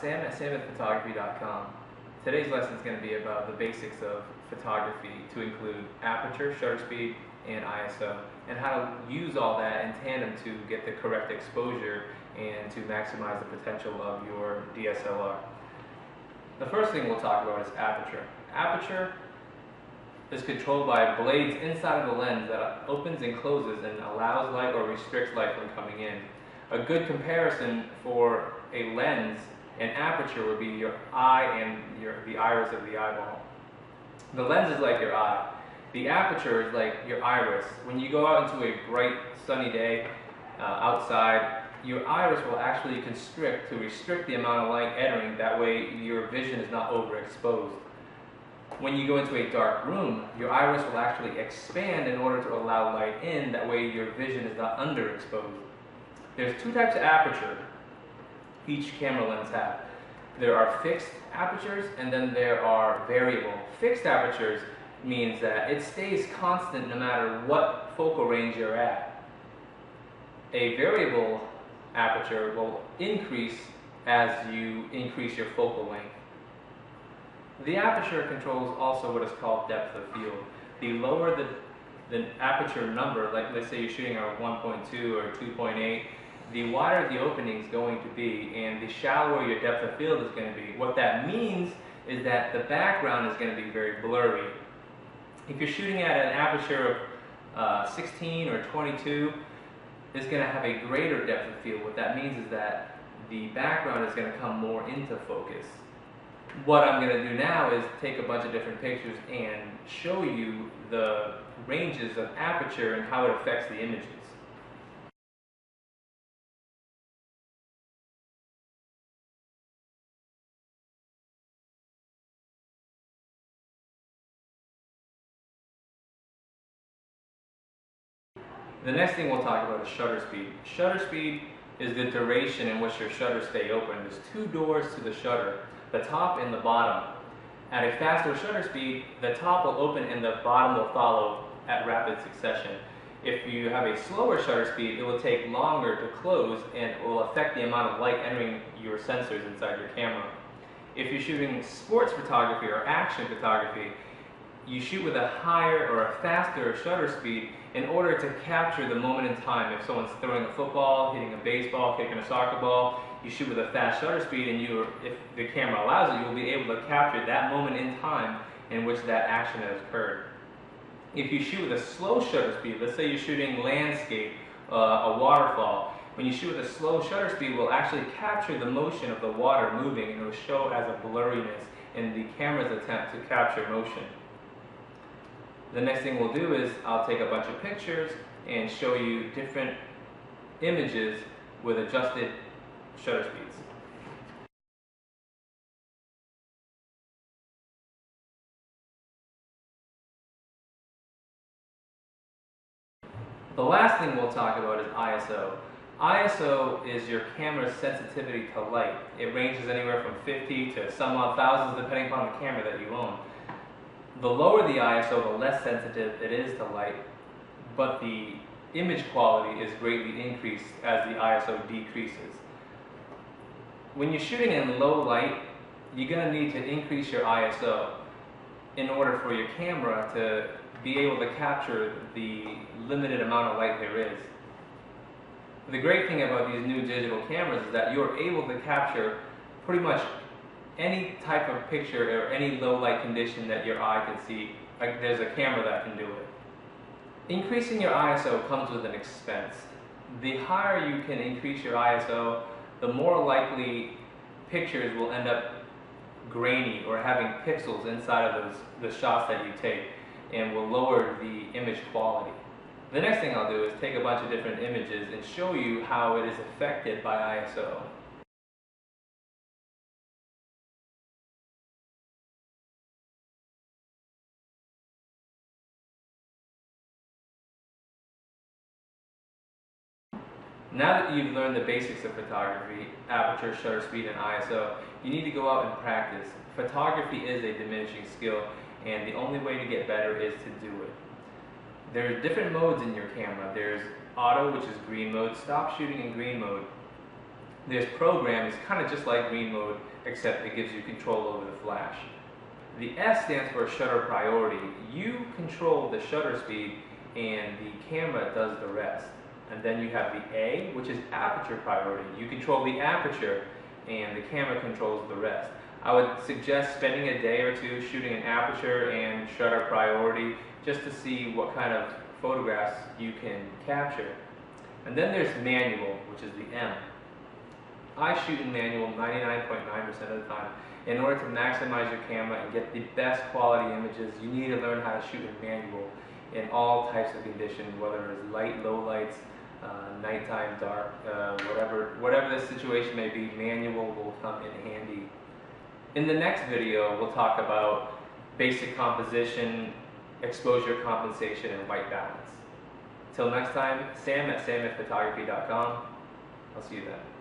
Sam at samphotography.com. Today's lesson is going to be about the basics of photography to include aperture, shutter speed, and ISO, and how to use all that in tandem to get the correct exposure and to maximize the potential of your DSLR. The first thing we'll talk about is aperture. Aperture is controlled by blades inside of the lens that opens and closes and allows light or restricts light from coming in. A good comparison for a lens and aperture would be your eye and the iris of the eyeball. The lens is like your eye. The aperture is like your iris. When you go out into a bright sunny day outside, your iris will actually constrict to restrict the amount of light entering. That way your vision is not overexposed. When you go into a dark room, your iris will actually expand in order to allow light in. That way your vision is not underexposed. There's two types of aperture each camera lens have. There are fixed apertures and then there are variable. Fixed apertures means that it stays constant no matter what focal range you're at. A variable aperture will increase as you increase your focal length. The aperture controls also what is called depth of field. The lower the aperture number, like let's say you're shooting at 1.2 or 2.8, the wider the opening is going to be and the shallower your depth of field is going to be. What that means is that the background is going to be very blurry. If you're shooting at an aperture of 16 or 22, it's going to have a greater depth of field. What that means is that the background is going to come more into focus. What I'm going to do now is take a bunch of different pictures and show you the ranges of aperture and how it affects the images. The next thing we'll talk about is shutter speed. Shutter speed is the duration in which your shutters stay open. There's two doors to the shutter, the top and the bottom. At a faster shutter speed, the top will open and the bottom will follow at rapid succession. If you have a slower shutter speed, it will take longer to close and it will affect the amount of light entering your sensors inside your camera. If you're shooting sports photography or action photography, you shoot with a higher or a faster shutter speed in order to capture the moment in time. If someone's throwing a football, hitting a baseball, kicking a soccer ball, you shoot with a fast shutter speed and if the camera allows it, you'll be able to capture that moment in time in which that action has occurred. If you shoot with a slow shutter speed, let's say you're shooting landscape, a waterfall, when you shoot with a slow shutter speed, we'll actually capture the motion of the water moving and it will show as a blurriness in the camera's attempt to capture motion. The next thing we'll do is I'll take a bunch of pictures and show you different images with adjusted shutter speeds. The last thing we'll talk about is ISO. ISO is your camera's sensitivity to light. It ranges anywhere from 50 to some odd thousands depending upon the camera that you own. The lower the ISO, the less sensitive it is to light, but the image quality is greatly increased as the ISO decreases. When you're shooting in low light, you're going to need to increase your ISO in order for your camera to be able to capture the limited amount of light there is. The great thing about these new digital cameras is that you're able to capture pretty much any type of picture or any low light condition that your eye can see. Like there's a camera that can do it. Increasing your ISO comes with an expense. The higher you can increase your ISO, the more likely pictures will end up grainy or having pixels inside of the shots that you take and will lower the image quality. The next thing I'll do is take a bunch of different images and show you how it is affected by ISO. Now that you've learned the basics of photography, aperture, shutter speed, and ISO, you need to go out and practice. Photography is a diminishing skill, and the only way to get better is to do it. There's different modes in your camera. There's auto, which is green mode. Stop shooting in green mode. This program is kind of just like green mode, except it gives you control over the flash. The S stands for shutter priority. You control the shutter speed and the camera does the rest. And then you have the A, which is aperture priority. You control the aperture and the camera controls the rest. I would suggest spending a day or two shooting an aperture and shutter priority just to see what kind of photographs you can capture. And then there's manual, which is the M. I shoot in manual 99.9% of the time. In order to maximize your camera and get the best quality images, you need to learn how to shoot in manual in all types of conditions, whether it's light, low lights, nighttime, dark, whatever the situation may be, manual will come in handy. In the next video, we'll talk about basic composition, exposure compensation, and white balance. Till next time, Sam at samphotography.com. I'll see you then.